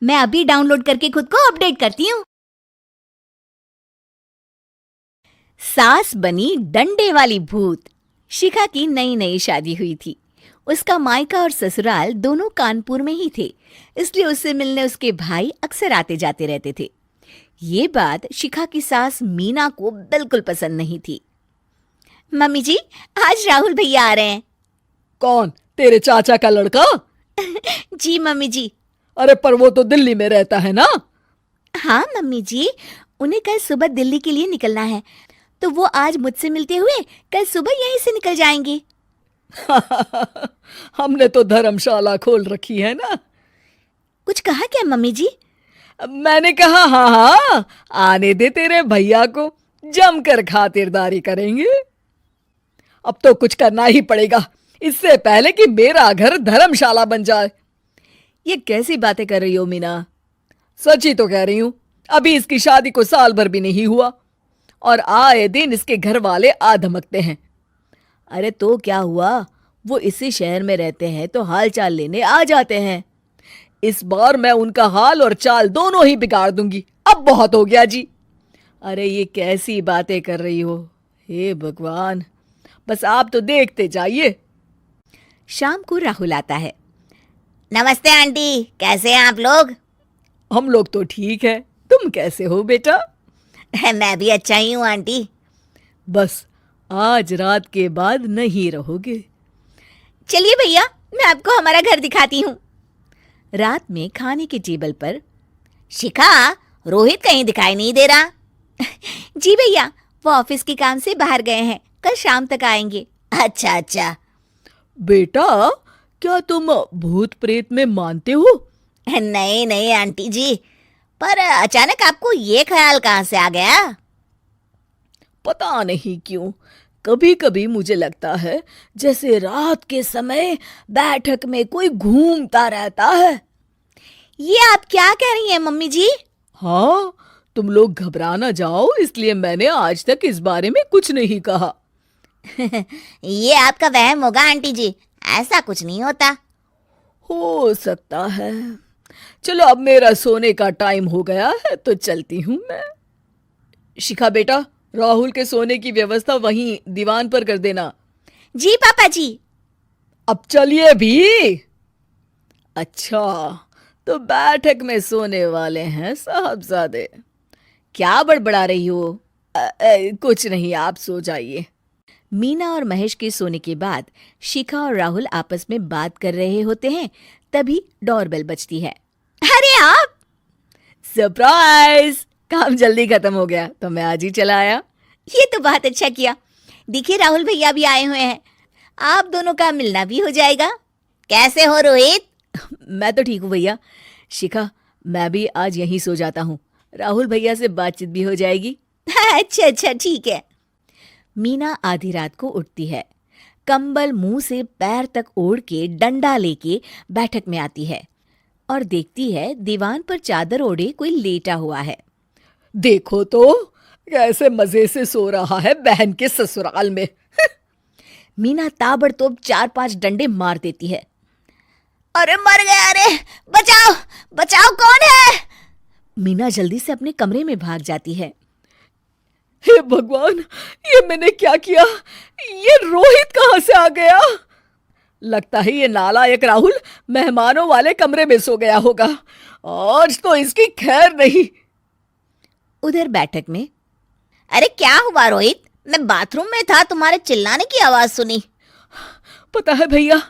मैं अभी डाउनलोड करके खुद को अपडेट करती हूँ। सास बनी डंडे वाली भूत। शिखा की नई नई शादी हुई थी। उसका मायका और ससुराल दोनों कानपुर में ही थे, इसलिए उससे मिलने उसके भाई अक्सर आते जाते रहते थे। ये बात शिखा की सास मीना को बिल्कुल पसंद नहीं थी। मम्मी जी, आज राहुल भैया आ रहे हैं। कौन? तेरे चाचा का लड़का? जी मम्मी जी। अरे पर वो तो दिल्ली में रहता है ना। हाँ मम्मी जी, उन्हें कल सुबह दिल्ली के लिए निकलना है, तो वो आज मुझसे मिलते हुए कल सुबह यहीं से निकल जाएंगे। हमने तो धर्मशाला खोल रखी है ना। कुछ कहा क्या मम्मी जी? मैंने कहा हाँ हाँ, आने दे तेरे भैया को, जमकर खातिरदारी करेंगे। अब तो कुछ करना ही पड़ेगा, इससे पहले कि मेरा घर धर्मशाला बन जाए। ये कैसी बातें कर रही हो मीना? सच ही तो कह रही हूं। अभी इसकी शादी को साल भर भी नहीं हुआ और आए दिन इसके घर वाले आ धमकते हैं। अरे तो क्या हुआ, वो इसी शहर में रहते हैं तो हाल चाल लेने आ जाते हैं। इस बार मैं उनका हाल और चाल दोनों ही बिगाड़ दूंगी। अब बहुत हो गया जी। अरे ये कैसी बातें कर रही हो, हे भगवान, बस आप तो देखते जाइए। शाम को राहुल आता है। नमस्ते आंटी, कैसे हैं आप लोग? हम लोग तो ठीक है, तुम कैसे हो बेटा? मैं भी अच्छा ही हूँ आंटी। बस आज रात के बाद नहीं रहोगे। चलिए भैया, मैं आपको हमारा घर दिखाती हूँ। रात में खाने के टेबल पर शिखा, रोहित कहीं दिखाई नहीं दे रहा। जी भैया, वो ऑफिस के काम से बाहर गए हैं, कल शाम तक आएंगे। अच्छा अच्छा। बेटा, क्या तुम भूत प्रेत में मानते हो? नहीं नहीं आंटी जी, पर अचानक आपको ये ख्याल कहाँ से आ गया? पता नहीं क्यों, कभी कभी मुझे लगता है जैसे रात के समय बैठक में कोई घूमता रहता है। ये आप क्या कह रही हैं मम्मी जी? हाँ, तुम लोग घबरा ना जाओ, इसलिए मैंने आज तक इस बारे में कुछ नहीं कहा। ये आपका वहम होगा आंटी जी, ऐसा कुछ नहीं होता। हो सकता है। चलो अब मेरा सोने का टाइम हो गया है तो चलती हूँ मैं। शिखा बेटा, राहुल के सोने की व्यवस्था वहीं दीवान पर कर देना। जी पापा जी। अब चलिए भी। अच्छा, तो बैठक में सोने वाले हैं साहबजादे। क्या बड़बड़ा रही हो? कुछ नहीं, आप सो जाइए। मीना और महेश के सोने के बाद शिखा और राहुल आपस में बात कर रहे होते हैं, तभी डोरबेल बजती है। अरे आप! सरप्राइज! काम जल्दी खत्म हो गया तो मैं आज ही चला आया। ये तो बहुत अच्छा किया। देखिए राहुल भैया भी आए हुए हैं, आप दोनों का मिलना भी हो जाएगा। कैसे हो रोहित? मैं तो ठीक हूँ भैया। शिखा, मैं भी आज यहीं सो जाता हूँ, राहुल भैया से बातचीत भी हो जाएगी। अच्छा अच्छा, ठीक है। मीना आधी रात को उठती है, कंबल मुंह से पैर तक ओढ़ के डंडा लेके बैठक में आती है और देखती है दीवान पर चादर ओढ़े कोई लेटा हुआ है। देखो तो कैसे मजे से सो रहा है बहन के ससुराल में। मीना ताबड़तोड़ 4-5 डंडे मार देती है। अरे मर गया, अरे बचाओ बचाओ, कौन है? मीना जल्दी से अपने कमरे में भाग जाती है। हे भगवान, ये मैंने क्या किया? ये रोहित कहाँ से आ गया? लगता है ये नालायक राहुल मेहमानों वाले कमरे में सो गया होगा। आज तो इसकी खैर नहीं। उधर बैठक में, अरे क्या हुआ रोहित? मैं बाथरूम में था, तुम्हारे चिल्लाने की आवाज सुनी। पता है भैया,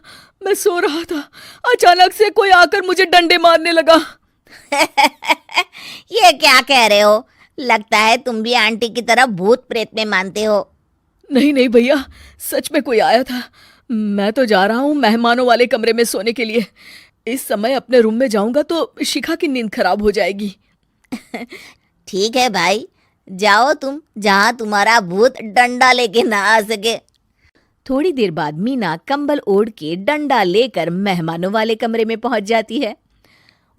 मैं सो रहा था, अचानक से कोई आकर मुझे डंडे मारने लगा। ये क्या कह रहे हो? लगता है तुम भी आंटी की तरह भूत प्रेत में मानते हो। नहीं नहीं भैया, सच में कोई आया था। मैं तो जा रहा हूँ मेहमानों वाले कमरे में सोने के लिए। इस समय अपने रूम में जाऊंगा तो शिखा की नींद खराब हो जाएगी। ठीक है भाई, जाओ तुम, जहां तुम्हारा भूत डंडा लेके ना आ सके। थोड़ी देर बाद मीना कंबल ओढ़ के डंडा लेकर मेहमानों वाले कमरे में पहुंच जाती है।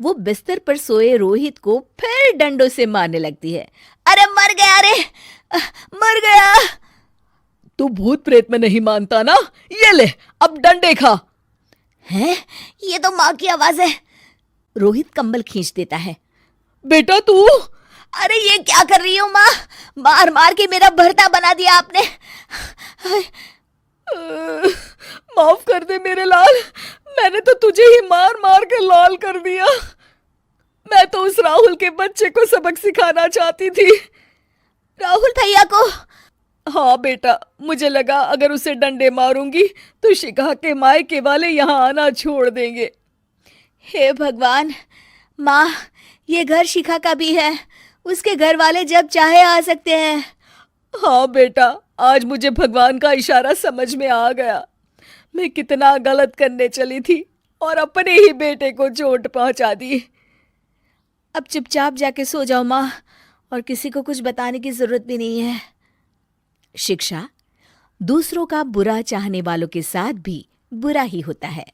वो बिस्तर पर सोए रोहित को फिर डंडों से मारने लगती है। अरे मर गया, अरे मर गया। तू भूत प्रेत में नहीं मानता ना? ये ले, अब डंडे खा। हैं? ये तो माँ की आवाज है। रोहित कंबल खींच देता है। बेटा तू अरे ये क्या कर रही हो माँ? मार मार के मेरा भरता बना दिया आपने। माफ कर दे मेरे लाल, मैंने तो तुझे ही मार मार कर लाल कर दिया। मैं तो उस राहुल के बच्चे को सबक सिखाना चाहती थी। राहुल भैया को? हाँ बेटा, मुझे लगा अगर उसे डंडे मारूंगी तो शिखा के मायके वाले यहाँ आना छोड़ देंगे। हे भगवान, माँ ये घर शिखा का भी है, उसके घर वाले जब चाहे आ सकते हैं। हाँ बेटा, आज मुझे भगवान का इशारा समझ में आ गया। मैं कितना गलत करने चली थी और अपने ही बेटे को चोट पहुंचा दी। अब चुपचाप जाके सो जाओ माँ, और किसी को कुछ बताने की जरूरत भी नहीं है। शिक्षा दूसरों का बुरा चाहने वालों के साथ भी बुरा ही होता है।